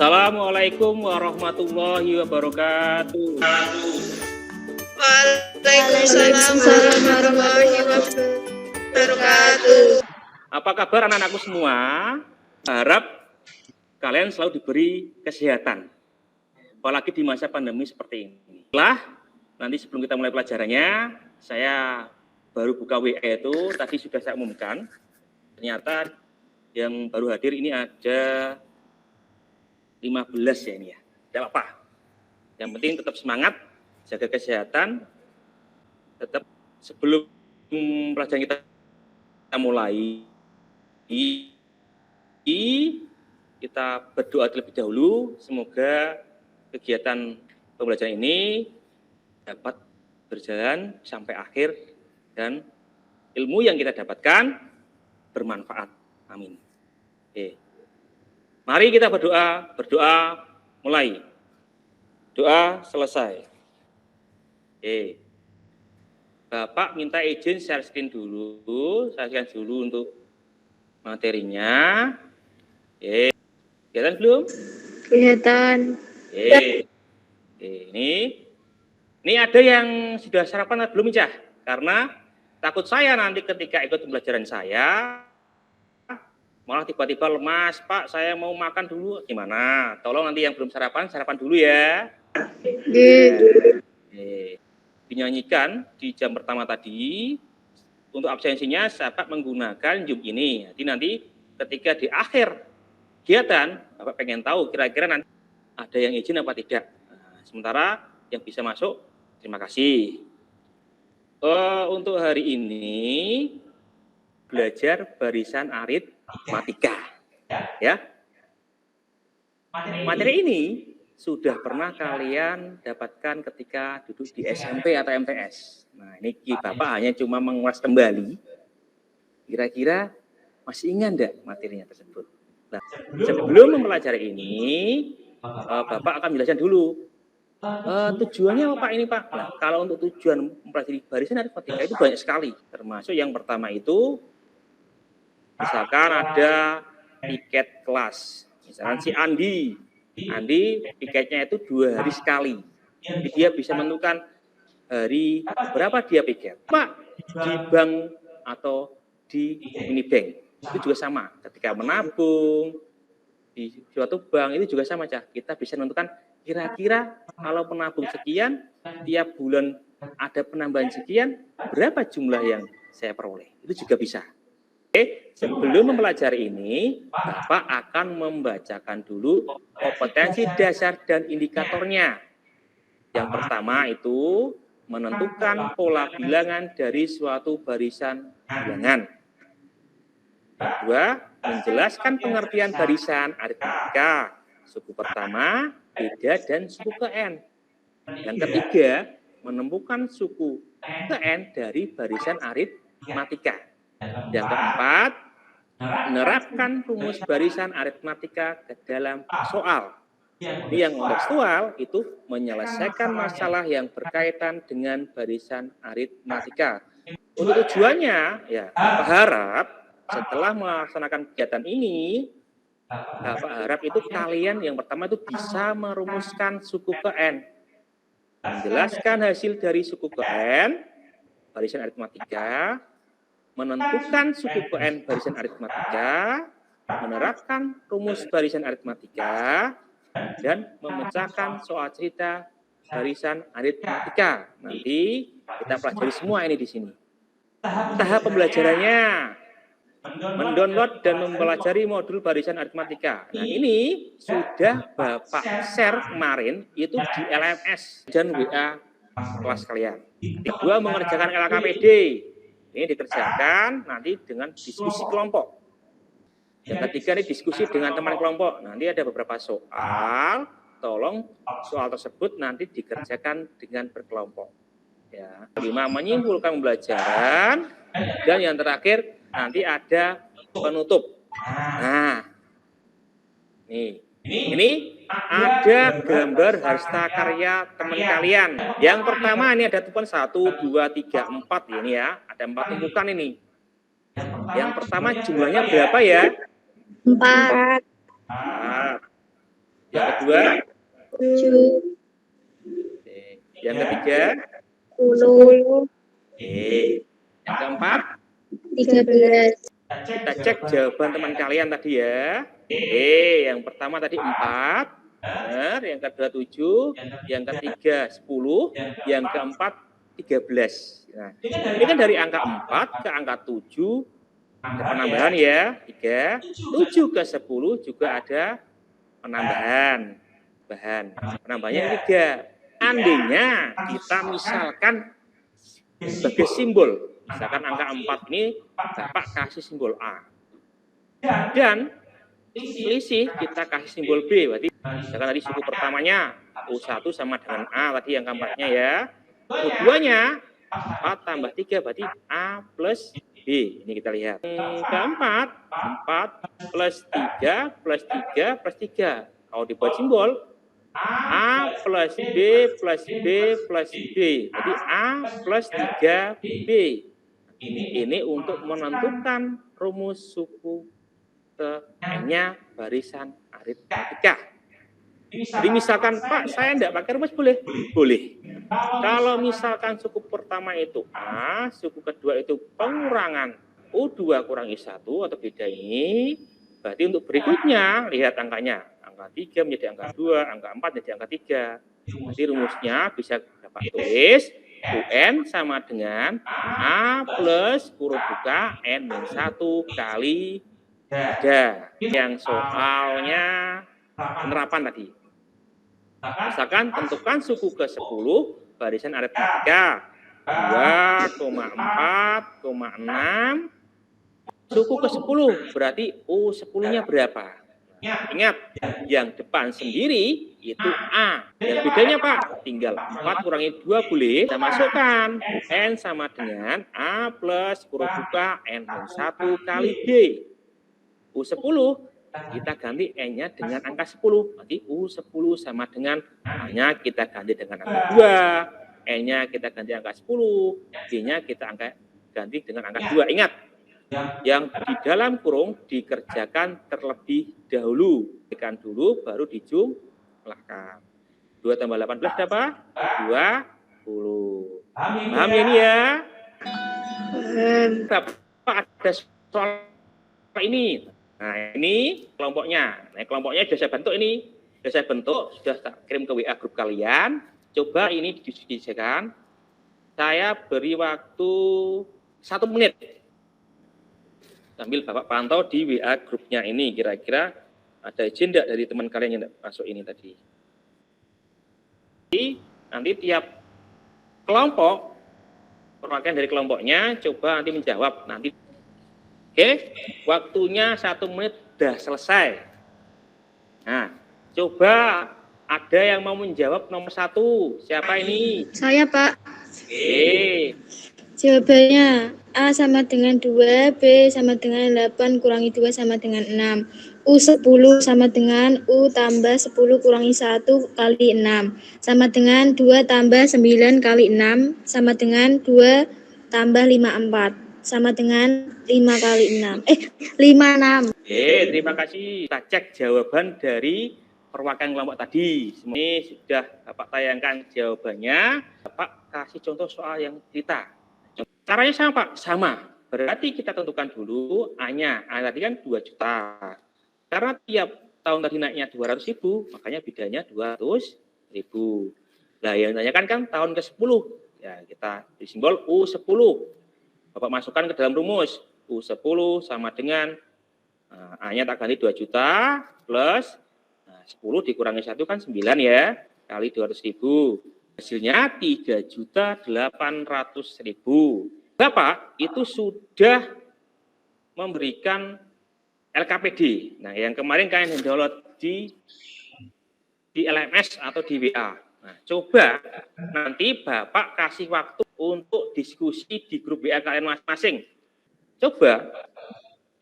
Assalamualaikum warahmatullahi wabarakatuh. Waalaikumsalam warahmatullahi wabarakatuh. Apa kabar anak-anakku semua? Harap kalian selalu diberi kesehatan, apalagi di masa pandemi seperti ini. Nanti sebelum kita mulai pelajarannya, saya baru buka WA itu, tadi sudah saya umumkan. Ternyata yang baru hadir ini ada 15 ya ini ya. Tidak apa-apa. Yang penting tetap semangat, jaga kesehatan. Tetap sebelum pelajaran kita mulai, kita berdoa terlebih dahulu. Semoga kegiatan pembelajaran ini dapat berjalan sampai akhir dan ilmu yang kita dapatkan bermanfaat. Amin. Oke. Mari kita berdoa mulai. Doa selesai. Oke. Bapak minta izin share screen dulu, untuk materinya. Oke. Kelihatan belum? Kelihatan. Oke. Oke, ini ada yang sudah sarapan atau belum, Cah? Karena takut saya nanti ketika ikut pembelajaran saya malah tiba-tiba lemas, Pak, saya mau makan dulu. Gimana? Tolong nanti yang belum sarapan dulu ya. Dinyanyikan di jam pertama tadi. Untuk absensinya, Bapak menggunakan Zoom ini. Jadi nanti ketika di akhir kegiatan, Bapak pengen tahu kira-kira nanti ada yang izin apa tidak. Nah, sementara yang bisa masuk, terima kasih. Untuk hari ini, belajar barisan aritmatika. Ya. Materi ini sudah pernah kalian dapatkan ketika duduk di SMP atau MTS. Nah, ini Bapak hanya cuma mengulas kembali. Kira-kira masih ingat enggak materinya tersebut? Nah, sebelum mempelajari ini, Bapak akan menjelaskan dulu. Tujuannya apa ini, Pak? Nah, kalau untuk tujuan mempelajari barisan aritmatika itu banyak sekali. Termasuk yang pertama itu, misalkan ada piket kelas. Misalkan si Andi piketnya itu 2 hari sekali. Jadi dia bisa menentukan hari berapa dia piket. Pak, di bank atau di mini bank. Itu juga sama. Ketika menabung di suatu bank itu juga sama, Cah. Kita bisa menentukan kira-kira kalau penabung sekian, tiap bulan ada penambahan sekian, berapa jumlah yang saya peroleh. Itu juga bisa. Oke, sebelum mempelajari ini, Bapak akan membacakan dulu kompetensi dasar dan indikatornya. Yang pertama itu menentukan pola bilangan dari suatu barisan bilangan. Yang kedua, menjelaskan pengertian barisan aritmatika. Suku pertama, beda dan suku ke N. Yang ketiga, menemukan suku ke N dari barisan aritmatika. Yang keempat, menerapkan rumus barisan aritmatika ke dalam soal. Ini yang tekstual itu menyelesaikan masalah yang berkaitan dengan barisan aritmatika. Untuk tujuannya, ya, Bapak harap setelah melaksanakan kegiatan ini, Bapak harap itu kalian yang pertama itu bisa merumuskan suku ke N. Menjelaskan hasil dari suku ke N, barisan aritmatika, menentukan suku ke N barisan aritmatika, menerapkan rumus barisan aritmatika, dan memecahkan soal cerita barisan aritmatika. Nanti kita pelajari semua ini di sini. Tahap pembelajarannya, mendownload dan mempelajari modul barisan aritmatika. Nah, ini sudah Bapak share kemarin itu di LMS dan WA kelas kalian. Kedua, mengerjakan LKPD. Ini dikerjakan nanti dengan diskusi kelompok. Yang ketiga ini diskusi dengan teman kelompok. Nanti ada beberapa soal, tolong soal tersebut nanti dikerjakan dengan berkelompok. Ya. Kelima, menyimpulkan pembelajaran. Dan yang terakhir, nanti ada penutup. Nah, ini ada gambar harta karya teman kalian. Yang pertama ini ada tumpukan 1, 2, 3, 4 ini ya. Ada 4 tumpukan ini. Yang pertama jumlahnya berapa ya? 4. Yang kedua? 7. Oke. Yang ketiga? 10. Oke. Yang keempat? 13. Kita cek jawaban teman kalian tadi ya. Oke, yang pertama tadi 4. Benar. Yang kedua 7. Yang ketiga 10. Yang keempat 13. Nah, ini kan dari angka 4 ke angka 7. Ada penambahan ya. 3. 7 ke 10 juga ada penambahan. Penambahannya 3. Andainya kita misalkan sebagai simbol. Misalkan angka 4 ini Bapak kasih simbol A. Dan selisih kita kasih simbol B. Berarti misalkan tadi suku pertamanya U1 sama dengan A tadi yang keempatnya ya. Keduanya 4 tambah 3 berarti A plus B. Ini kita lihat. Keempat 4 plus 3 plus 3 plus 3. Kalau dibuat simbol A plus B plus B plus B. Jadi A plus 3B. Ini untuk menentukan rumus suku ke N-nya barisan aritmatika. Jadi misalkan, Pak, saya tidak pakai rumus boleh? Boleh. Kalau misalkan suku pertama itu A, suku kedua itu pengurangan U2 kurang I1 atau beda ini, berarti untuk berikutnya, lihat angkanya. Angka 3 menjadi angka 2, angka 4 menjadi angka 3. Jadi rumusnya bisa Bapak tulis, UN sama dengan A plus kurung buka N-1 kali 3. Yang soalnya penerapan tadi. Misalkan tentukan suku ke 10 barisan aritmatika 2,4,6 suku ke 10 berarti U10-nya berapa? Ingat, yang depan sendiri itu A. Yang bedanya Pak, tinggal 4 kurangi 2 boleh. Kita masukkan UN sama dengan A plus kurung buka N-1 kali B. U10 kita ganti N-nya dengan angka 10. Berarti U10 sama dengan A-nya kita ganti dengan angka 2. N-nya kita ganti angka 10. B-nya kita ganti dengan angka 2. Ingat, yang di dalam kurung dikerjakan terlebih dahulu. Tekan dulu, baru dijumlahkan. 2 tambah 18 berapa? 20. Paham ya ini ya? Bapak ada soal ini. Nah, ini kelompoknya. Nah, kelompoknya sudah saya bentuk ini. Sudah saya bentuk, sudah tak kirim ke WA grup kalian. Coba ini didiskusikan. Saya beri waktu 1 menit. Sambil Bapak pantau di WA grupnya ini. Kira-kira ada izin tidak dari teman kalian yang masuk ini tadi. Jadi, nanti tiap kelompok, perwakilan dari kelompoknya, coba nanti menjawab. Nanti oke, waktunya 1 menit sudah selesai. Nah, coba ada yang mau menjawab nomor 1. Siapa ini? Saya, Pak. Oke. Jawabannya A sama dengan 2, B sama dengan 8 kurangi 2 sama dengan 6. U10 sama dengan U tambah 10 kurangi 1 kali 6. Sama dengan 2 tambah 9 kali 6. Sama dengan 2 tambah 5, 4. Sama dengan 5 kali 6. 5, 6. Terima kasih. Kita cek jawaban dari perwakilan kelompok tadi. Ini sudah Bapak tayangkan jawabannya. Bapak kasih contoh soal yang kita. Caranya sama Pak? Sama. Berarti kita tentukan dulu A-nya. A tadi kan 2 juta. Karena tiap tahun tadi naiknya 200.000, makanya bedanya 200.000. Nah, yang ditanyakan kan tahun ke-10. Ya, kita di simbol U10. Bapak masukkan ke dalam rumus. U10 sama dengan A-nya tak ganti 2 juta plus 10 dikurangi 1 kan 9 ya. Kali 200.000. Hasilnya 3.800.000. Bapak itu sudah memberikan LKPD. Nah, yang kemarin kalian download di LMS atau di WA. Nah, coba nanti Bapak kasih waktu untuk diskusi di grup WA kalian masing-masing. Coba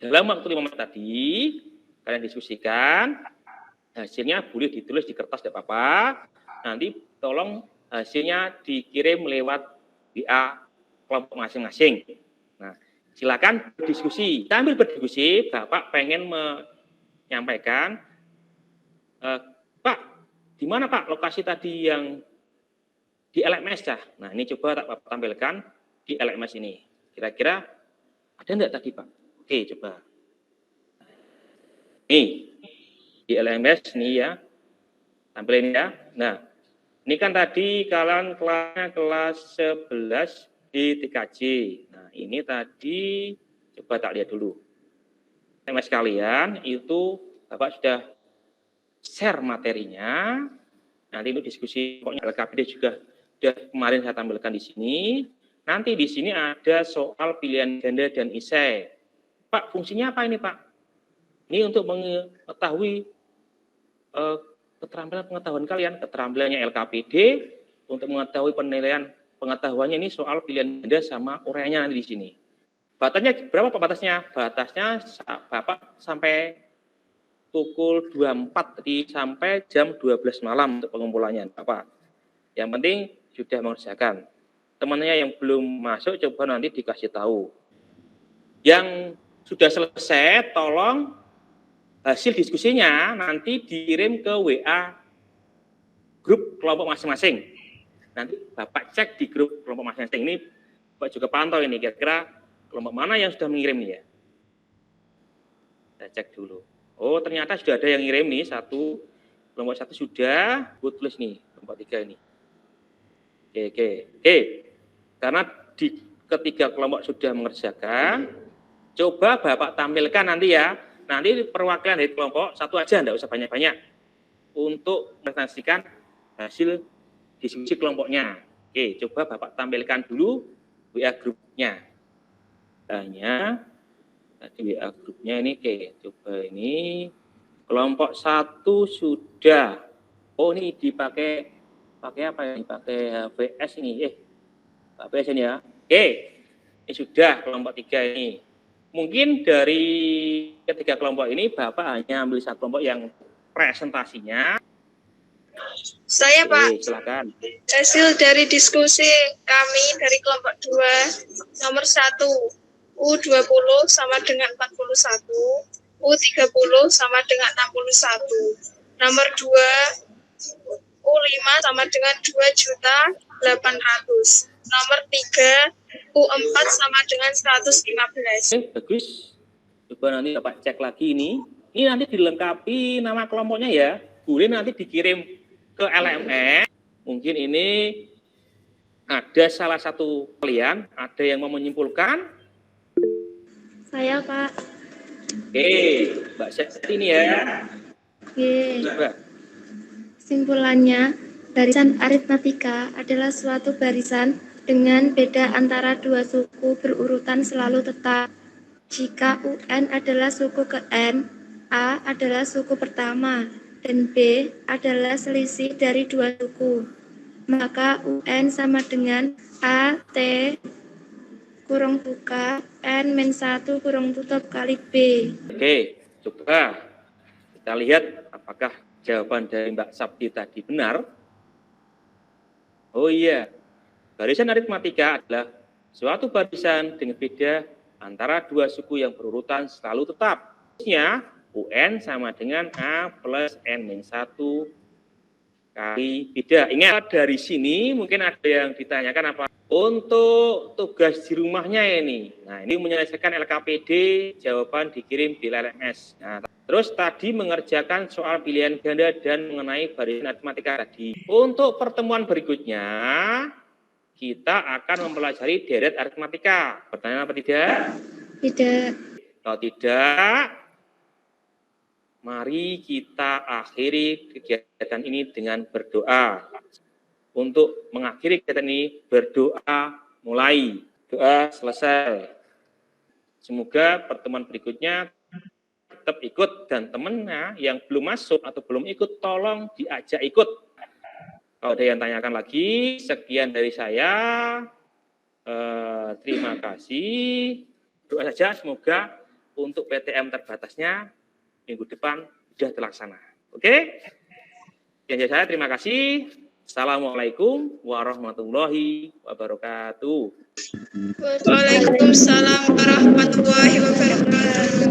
dalam waktu 5 menit tadi kalian diskusikan. Hasilnya boleh ditulis di kertas tidak apa-apa. Nanti tolong hasilnya dikirim lewat WA kelompok masing-masing. Nah, silakan berdiskusi. Sambil berdiskusi, Bapak pengen menyampaikan, Pak, di mana Pak lokasi tadi yang di LMS dah? Nah, ini coba tak tampilkan di LMS ini. Kira-kira ada enggak tadi Pak? Oke, coba. Nih, di LMS nih ya. Tampilin ya. Nah, ini kan tadi kalian kelasnya kelas 11 di TKJ. Nah, ini tadi coba tak lihat dulu. LMS kalian itu Bapak sudah share materinya. Nanti untuk diskusi pokoknya LKPD juga sudah kemarin saya tampilkan di sini. Nanti di sini ada soal pilihan ganda dan esai. Pak, fungsinya apa ini, Pak? Ini untuk mengetahui keterampilan pengetahuan kalian, keterampilannya LKPD, untuk mengetahui penilaian pengetahuannya ini soal pilihan ganda sama uraiannya nanti di sini. Batasnya berapa Pak batasnya? Batasnya Bapak sampai pukul 24 tadi sampai jam 12 malam untuk pengumpulannya Bapak. Yang penting sudah mengerjakan. Temannya yang belum masuk coba nanti dikasih tahu. Yang sudah selesai tolong hasil diskusinya nanti dikirim ke WA grup kelompok masing-masing. Nanti Bapak cek di grup kelompok masing-masing ini, Bapak juga pantau ini kira-kira kelompok mana yang sudah mengirim nih ya. Kita cek dulu. Oh ternyata sudah ada yang ngirim nih kelompok satu sudah, gue tulis nih kelompok 3 ini. Oke. Karena di ketiga kelompok sudah mengerjakan, coba Bapak tampilkan nanti ya. Nanti perwakilan dari kelompok satu aja, enggak usah banyak-banyak, untuk presentasikan hasil diskusi kelompoknya. Oke, coba Bapak tampilkan dulu WA grupnya. Tanya, tadi WA grupnya ini, oke, coba ini kelompok 1 sudah. Oh ini dipakai apa ya? Dipakai HVS ini, HVS ini ya. Oke, ini sudah kelompok 3 ini. Mungkin dari ketiga kelompok ini Bapak hanya ambil satu kelompok yang presentasinya. Saya Pak, silakan. Hasil dari diskusi kami dari kelompok 2, nomor 1, U20 sama dengan 41, U30 sama dengan 61, nomor 2, U5 sama dengan 2.800.000, nomor 3, U4 sama dengan 115. Bagus. Coba nanti Bapak cek lagi ini. Ini nanti dilengkapi nama kelompoknya ya. Boleh nanti dikirim ke LMS. Mungkin ini ada salah satu kalian, ada yang mau menyimpulkan? Saya, Pak. Oke, Mbak Seti ini ya. Oke. Coba. Kesimpulannya, barisan aritmatika adalah suatu barisan dengan beda antara dua suku berurutan selalu tetap. Jika UN adalah suku ke N, A adalah suku pertama, dan B adalah selisih dari dua suku, maka UN sama dengan A, T, kurung buka, N min 1 kurung tutup kali B. Oke, coba kita lihat apakah jawaban dari Mbak Sabti tadi benar. Oh iya, barisan aritmatika adalah suatu barisan dengan beda antara dua suku yang berurutan selalu tetap. Maksudnya, UN sama dengan A plus N-1 kali beda. Ingat, dari sini mungkin ada yang ditanyakan apa? Untuk tugas di rumahnya ini. Nah, ini menyelesaikan LKPD, jawaban dikirim di LMS. Nah, terus tadi mengerjakan soal pilihan ganda dan mengenai barisan aritmatika tadi. Untuk pertemuan berikutnya, kita akan mempelajari deret aritmatika. Pertanyaan apa tidak? Tidak. Kalau tidak, mari kita akhiri kegiatan ini dengan berdoa. Untuk mengakhiri kegiatan ini, berdoa mulai. Doa selesai. Semoga pertemuan berikutnya tetap ikut, dan temannya yang belum masuk atau belum ikut, tolong diajak ikut. Kalau ada yang tanyakan lagi, sekian dari saya. Terima kasih. Doa saja semoga untuk PTM terbatasnya minggu depan sudah terlaksana. Oke? Sekian dari saya, terima kasih. Assalamualaikum warahmatullahi wabarakatuh. Waalaikumsalam warahmatullahi wabarakatuh.